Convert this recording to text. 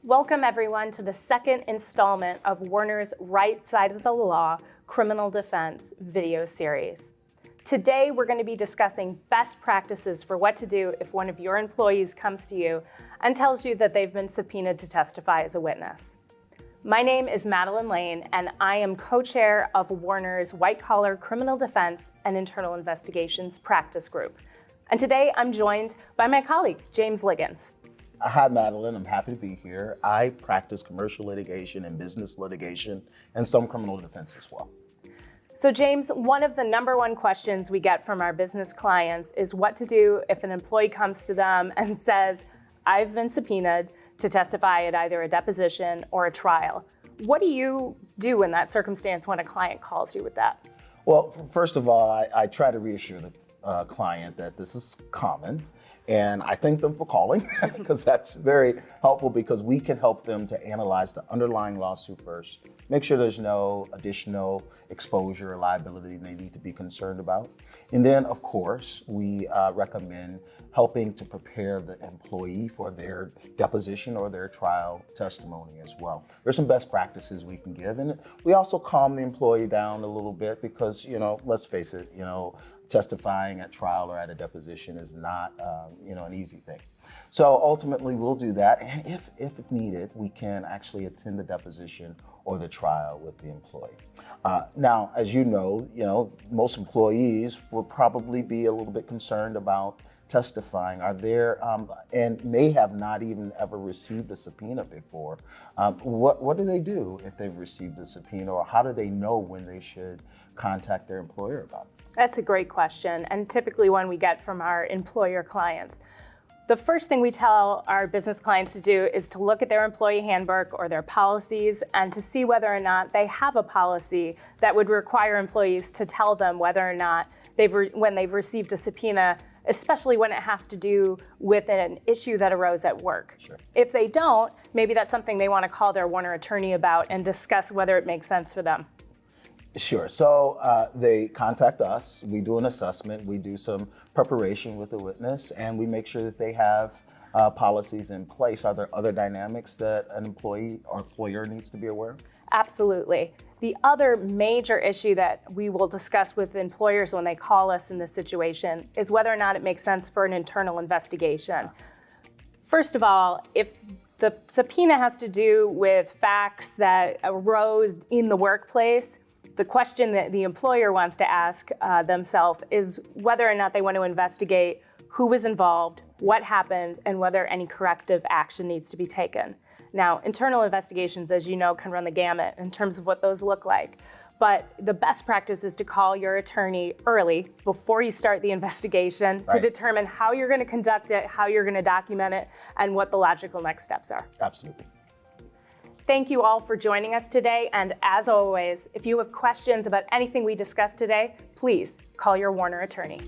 Welcome everyone to the second installment of Warner's Right Side of the Law Criminal Defense video series. Today we're going to be discussing best practices for what to do if one of your employees comes to you and tells you that they've been subpoenaed to testify as a witness. My name is Madelaine Lane and I am co-chair of Warner's White Collar Criminal Defense and Internal Investigations Practice Group. And today I'm joined by my colleague, James Liggins. Hi, Madelaine. I'm happy to be here. I practice commercial litigation and business litigation and some criminal defense as well. So James, one of the number one questions we get from our business clients is what to do if an employee comes to them and says, I've been subpoenaed to testify at either a deposition or a trial. What do you do in that circumstance when a client calls you with that? Well, first of all, I try to reassure the client that this is common. And I thank them for calling because that's very helpful because we can help them to analyze the underlying lawsuit first, make sure there's no additional exposure or liability they need to be concerned about. And then, of course, we recommend helping to prepare the employee for their deposition or their trial testimony as well. There's some best practices we can give. And we also calm the employee down a little bit because, let's face it, testifying at trial or at a deposition is not, an easy thing. So ultimately, we'll do that, and if needed, we can actually attend the deposition or the trial with the employee. Now, as you know, most employees will probably be a little bit concerned about testifying. Are there and may have not even ever received a subpoena before. What do they do if they've received a subpoena, or how do they know when they should contact their employer about it? That's a great question, and typically one we get from our employer clients. The first thing we tell our business clients to do is to look at their employee handbook or their policies and to see whether or not they have a policy that would require employees to tell them whether or not when they've received a subpoena, especially when it has to do with an issue that arose at work. Sure. If they don't, maybe that's something they want to call their Warner attorney about and discuss whether it makes sense for them. Sure. So they contact us, we do an assessment, we do some preparation with the witness, and we make sure that they have policies in place. Are there other dynamics that an employee or employer needs to be aware of? Absolutely. The other major issue that we will discuss with employers when they call us in this situation is whether or not it makes sense for an internal investigation. First of all, if the subpoena has to do with facts that arose in the workplace, the question that the employer wants to ask themselves is whether or not they want to investigate who was involved, what happened, and whether any corrective action needs to be taken. Now, internal investigations, as you know, can run the gamut in terms of what those look like. But the best practice is to call your attorney early, before you start the investigation, to determine how you're going to conduct it, how you're going to document it, and what the logical next steps are. Absolutely. Thank you all for joining us today, and as always, if you have questions about anything we discussed today, please call your Warner attorney.